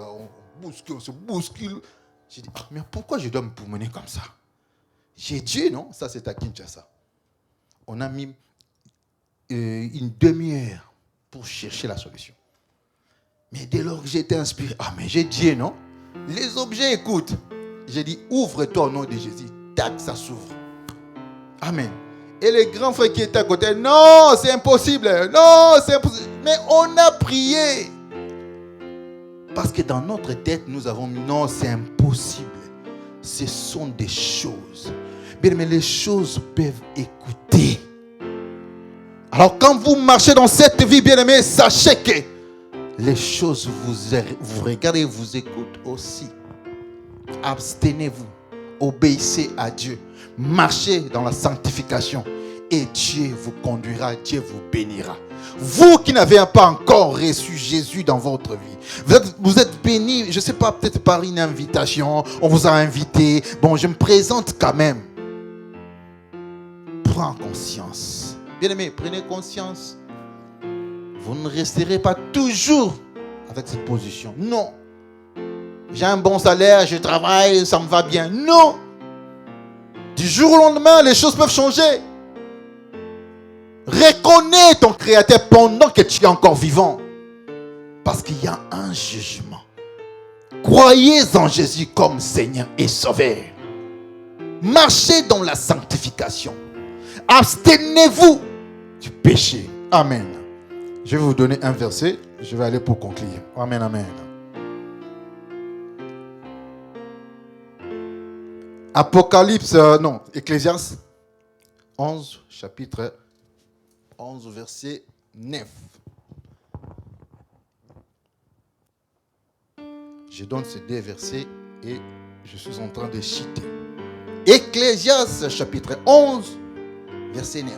on se bouscule. J'ai dit, mais pourquoi je dois me promener comme ça? J'ai Dieu, non? Ça, c'est à Kinshasa. On a mis une demi-heure pour chercher la solution. Mais dès lors que j'ai été inspiré, mais j'ai Dieu, non? Les objets, écoute. J'ai dit, ouvre-toi au nom de Jésus. Tac, ça s'ouvre. Amen. Et les grands frères qui étaient à côté, non, c'est impossible. Non, c'est impossible. Mais on a prié. Parce que dans notre tête, nous avons mis, non, c'est impossible. Ce sont des choses. Bien, mais les choses peuvent écouter. Alors, quand vous marchez dans cette vie, bien aimé, sachez que les choses vous regardent et vous écoutent aussi. Abstenez-vous. Obéissez à Dieu. Marchez dans la sanctification. Et Dieu vous conduira, Dieu vous bénira. Vous qui n'avez pas encore reçu Jésus dans votre vie, vous êtes bénis, je ne sais pas, peut-être par une invitation, on vous a invité. Bon, je me présente quand même. Prends conscience. Bien-aimés, prenez conscience. Vous ne resterez pas toujours avec cette position. Non. J'ai un bon salaire, je travaille, ça me va bien. Non. Du jour au lendemain, les choses peuvent changer. Reconnais ton Créateur pendant que tu es encore vivant. Parce qu'il y a un jugement. Croyez en Jésus comme Seigneur et Sauveur. Marchez dans la sanctification. Abstenez-vous du péché. Amen. Je vais vous donner un verset. Je vais aller pour conclure. Amen, amen. Ecclésiaste 11, chapitre 11, verset 9. Je donne ces deux versets et je suis en train de citer. Ecclésiaste, chapitre 11, verset 9.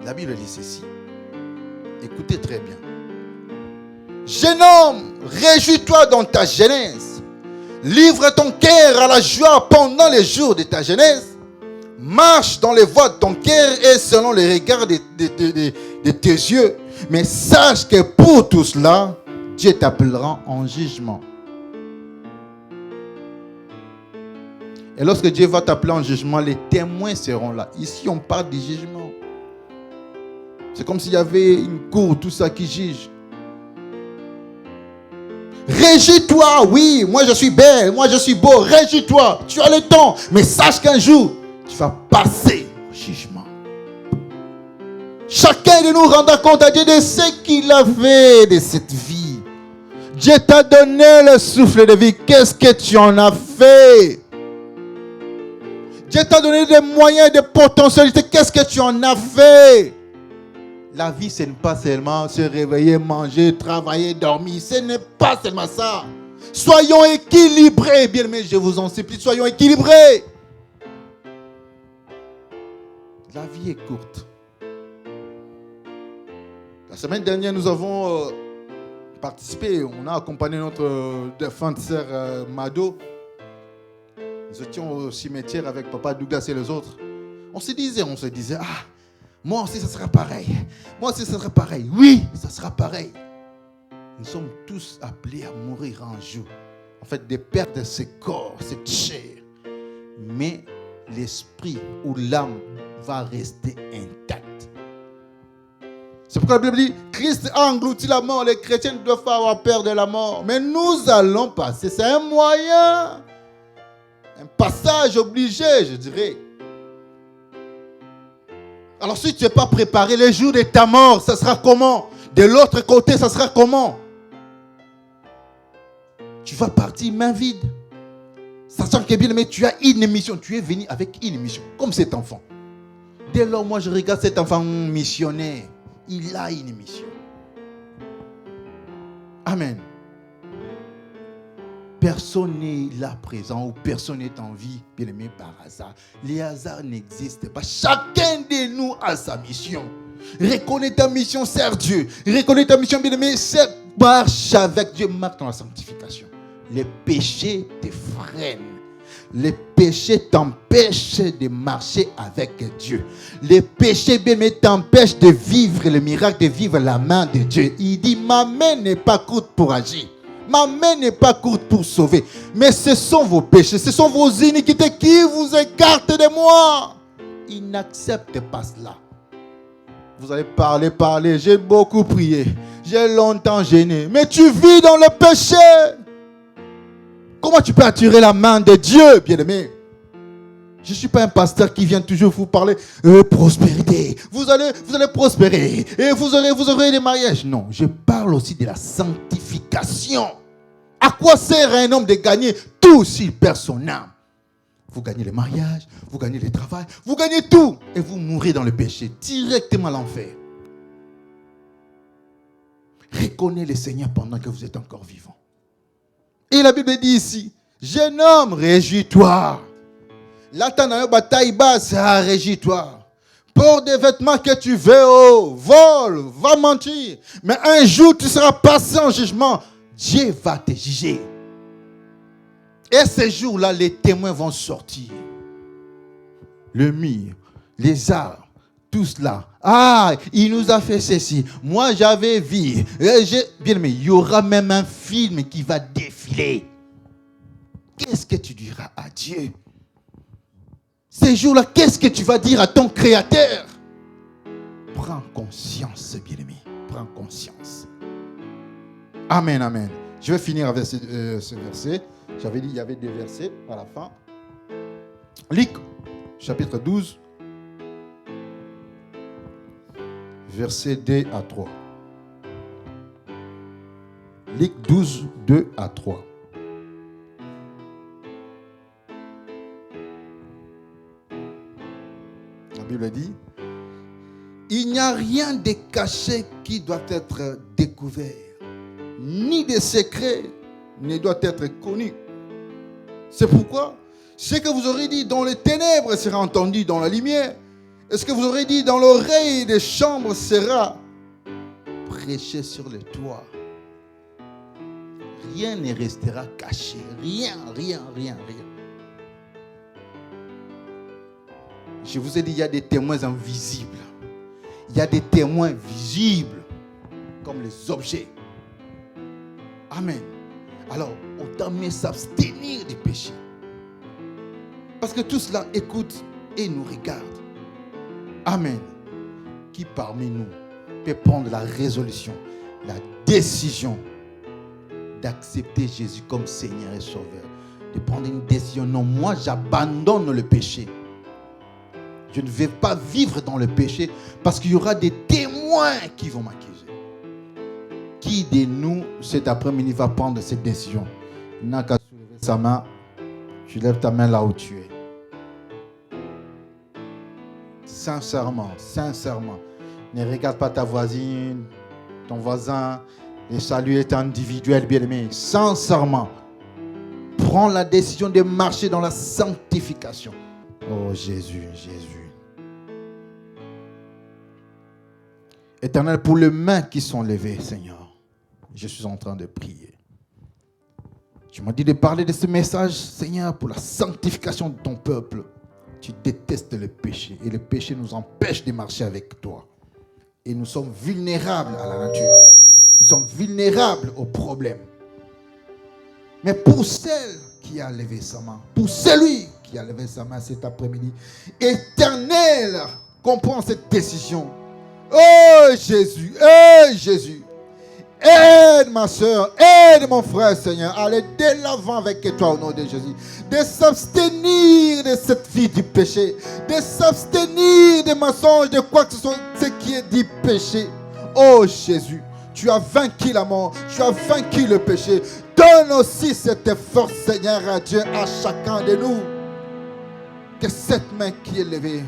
La Bible dit ceci. Écoutez très bien. Jeune homme, réjouis-toi dans ta jeunesse. Livre ton cœur à la joie pendant les jours de ta jeunesse. Marche dans les voies de ton cœur et selon les regards de tes yeux. Mais sache que pour tout cela, Dieu t'appellera en jugement. Et lorsque Dieu va t'appeler en jugement, les témoins seront là. Ici, on parle du jugement. C'est comme s'il y avait une cour, tout ça qui juge. Réjouis-toi, oui, moi je suis belle, moi je suis beau, réjouis-toi, tu as le temps, mais sache qu'un jour, tu vas passer au jugement. Chacun de nous rendra compte à Dieu de ce qu'il a fait de cette vie. Dieu t'a donné le souffle de vie, qu'est-ce que tu en as fait? Dieu t'a donné des moyens, des potentialités, qu'est-ce que tu en as fait? La vie, ce n'est pas seulement se réveiller, manger, travailler, dormir. Ce n'est pas seulement ça. Soyons équilibrés, bien aimés, je vous en supplie, soyons équilibrés. La vie est courte. La semaine dernière, nous avons participé, on a accompagné notre défunte sœur Mado. Nous étions au cimetière avec Papa Douglas et les autres. On se disait, moi aussi, ça sera pareil. Moi aussi, ça sera pareil. Oui, ça sera pareil. Nous sommes tous appelés à mourir un jour. En fait, de perdre ce corps, cette chair. Mais l'esprit ou l'âme va rester intacte. C'est pourquoi la Bible dit, Christ a englouti la mort. Les chrétiens ne doivent pas avoir peur de la mort. Mais nous allons passer. C'est un moyen. Un passage obligé, je dirais. Alors si tu n'es pas préparé, les jours de ta mort, ça sera comment? De l'autre côté, ça sera comment? Tu vas partir main vide. Sachant que bien aimé, tu as une mission. Tu es venu avec une mission, comme cet enfant. Dès lors, moi je regarde cet enfant missionnaire. Il a une mission. Amen. Personne n'est là présent ou personne n'est en vie, bien aimé, par hasard. Les hasards n'existent pas. Chacun de nous a sa mission. Reconnais ta mission, sers Dieu. Reconnais ta mission, bien aimé, marche avec Dieu, marche dans la sanctification. Les péchés te freinent. Les péchés t'empêchent de marcher avec Dieu. Les péchés, bien aimé, t'empêchent de vivre le miracle, de vivre la main de Dieu. Il dit, ma main n'est pas courte pour agir. Ma main n'est pas courte pour sauver. Mais ce sont vos péchés, ce sont vos iniquités qui vous écartent de moi. Il n'accepte pas cela. Vous allez parler. J'ai beaucoup prié. J'ai longtemps gêné. Mais tu vis dans le péché. Comment tu peux attirer la main de Dieu, bien-aimé? Je ne suis pas un pasteur qui vient toujours vous parler prospérité. Vous allez prospérer et vous aurez des mariages. Non, je parle aussi de la sanctification. À quoi sert un homme de gagner tout s'il perd son âme? Vous gagnez le mariage, vous gagnez le travail, vous gagnez tout et vous mourrez dans le péché, directement à l'enfer. Reconnez le Seigneur pendant que vous êtes encore vivant. Et la Bible dit ici, jeune homme, réjouis-toi. Là, tu as une bataille basse, réjouis-toi. Porte des vêtements que tu veux, vole, va mentir. Mais un jour, tu seras passé en jugement. Dieu va te juger. Et ces jours-là, les témoins vont sortir. Le mur, les arbres, tout cela. Ah, il nous a fait ceci. Moi, j'avais vu. Bien aimé, il y aura même un film qui va défiler. Qu'est-ce que tu diras à Dieu? Ces jours-là, qu'est-ce que tu vas dire à ton Créateur? Prends conscience, bien-aimé. Prends conscience. Amen, amen. Je vais finir avec ce verset. J'avais dit qu'il y avait 2 versets à la fin. Luc, chapitre 12, versets 2 à 3. Luc 12, 2 à 3. La Bible dit, il n'y a rien de caché qui doit être découvert, ni de secret ne doit être connu. C'est pourquoi ce que vous aurez dit dans les ténèbres sera entendu dans la lumière, et ce que vous aurez dit dans l'oreille des chambres sera prêché sur le toit. Rien ne restera caché, rien. Je vous ai dit, il y a des témoins invisibles. Il y a des témoins visibles, comme les objets. Amen. Alors, on doit mieux s'abstenir du péché. Parce que tout cela écoute et nous regarde. Amen. Qui parmi nous peut prendre la résolution, la décision d'accepter Jésus comme Seigneur et Sauveur? De prendre une décision. Non, moi j'abandonne le péché. Je ne vais pas vivre dans le péché parce qu'il y aura des témoins qui vont m'accuser. Qui de nous, cet après-midi, va prendre cette décision? Il n'a qu'à soulever sa main. Tu lèves ta main là où tu es. Sincèrement. Ne regarde pas ta voisine, ton voisin. Le salut est individuel, bien-aimé. Sincèrement. Prends la décision de marcher dans la sanctification. Oh Jésus. Éternel, pour les mains qui sont levées, Seigneur, je suis en train de prier. Tu m'as dit de parler de ce message, Seigneur, pour la sanctification de ton peuple. Tu détestes le péché et le péché nous empêche de marcher avec toi. Et nous sommes vulnérables à la nature. Nous sommes vulnérables aux problèmes. Mais pour celle qui a levé sa main, pour celui qui a levé sa main cet après-midi, Éternel, comprends cette décision. Oh Jésus, aide ma soeur, aide mon frère, Seigneur, à aller de l'avant avec toi au nom de Jésus. De s'abstenir de cette vie du péché, de s'abstenir des mensonges, de quoi que ce soit, ce qui est du péché. Oh Jésus, tu as vaincu la mort, tu as vaincu le péché. Donne aussi cette force, Seigneur, à Dieu, à chacun de nous. Que cette main qui est levée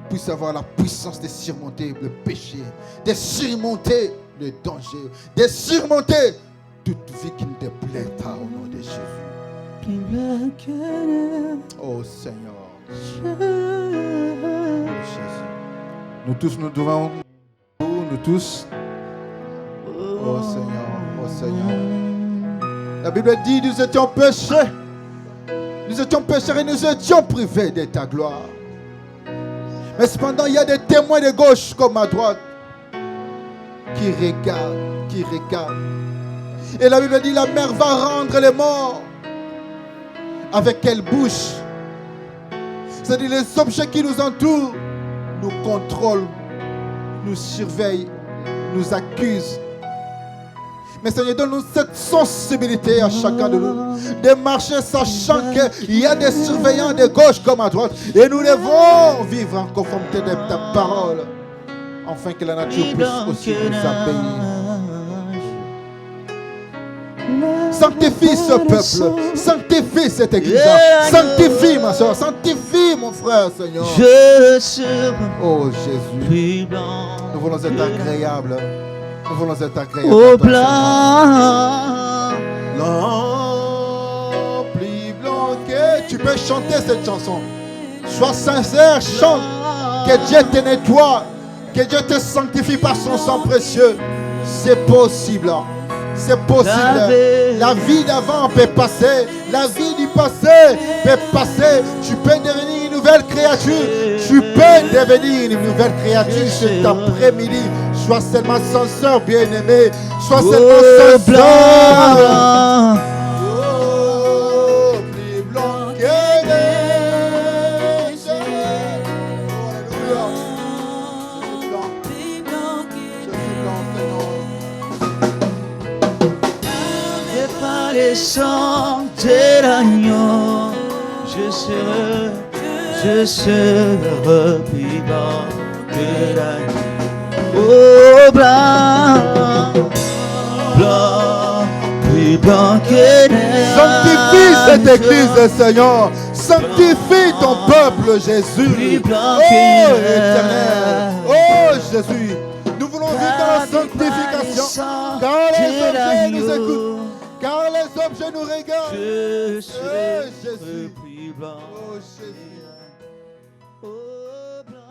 puisse avoir la puissance de surmonter le péché, de surmonter le danger, de surmonter toute vie qui ne te plaît pas au nom de Jésus. plus belle que l'air. Oh Seigneur. Je- Oh Jésus. Nous tous, nous devons, nous tous. Oh Seigneur, oh Seigneur. La Bible dit, nous étions péchés. Nous étions pécheurs et nous étions privés de ta gloire. Mais cependant, il y a des témoins de gauche comme à droite qui regardent, qui regardent. Et la Bible dit, la mer va rendre les morts. Avec quelle bouche? C'est-à-dire les objets qui nous entourent nous contrôlent, nous surveillent, nous accusent. Mais Seigneur, donne-nous cette sensibilité à chacun de nous, de marcher sachant qu'il y a des surveillants de gauche comme à droite. Et nous devons vivre en conformité de ta parole, afin que la nature puisse aussi nous obéir. Sanctifie ce peuple, sanctifie cette église, sanctifie ma soeur, sanctifie mon frère, Seigneur. Je serai Oh Jésus, plus blanc. nous voulons être agréables. Nous voulons être agréables. Au à toi, blanc. Seigneur. Plus blanc que... Tu peux chanter cette chanson. Sois sincère, chante. Que Dieu te nettoie. Que Dieu te sanctifie par son sang précieux. C'est possible. C'est possible. La vie d'avant peut passer. La vie du passé peut passer. Tu peux devenir une nouvelle créature. Tu peux devenir une nouvelle créature cet après-midi. Sois seulement sincère, bien-aimé. Sois seulement sincère. Oh, plus blanc que neige. Alléluia. Je suis blanc. Je suis blanc, Seigneur. Et par les sangs de l'agneau, je serai plus blanc que l'agneau. Oh blanc, blanc, plus blanc que neige. Sanctifie cette église, Seigneur. Sanctifie ton peuple, Jésus. Plus blanc Oh, que éternel. Oh, Jésus. Nous voulons vivre dans la sanctification. Car les objets nous écoutent. Car les objets nous regardent. Je serai Jésus. plus blanc. Oh, Jésus. Oh blanc.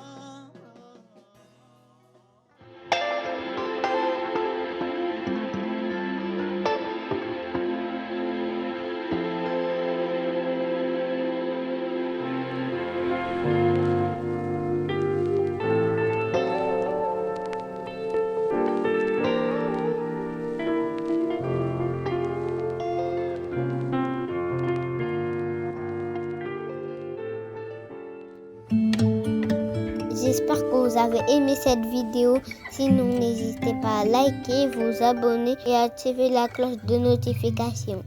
J'espère que vous avez aimé cette vidéo. Sinon, n'hésitez pas à liker, vous abonner et activer la cloche de notification.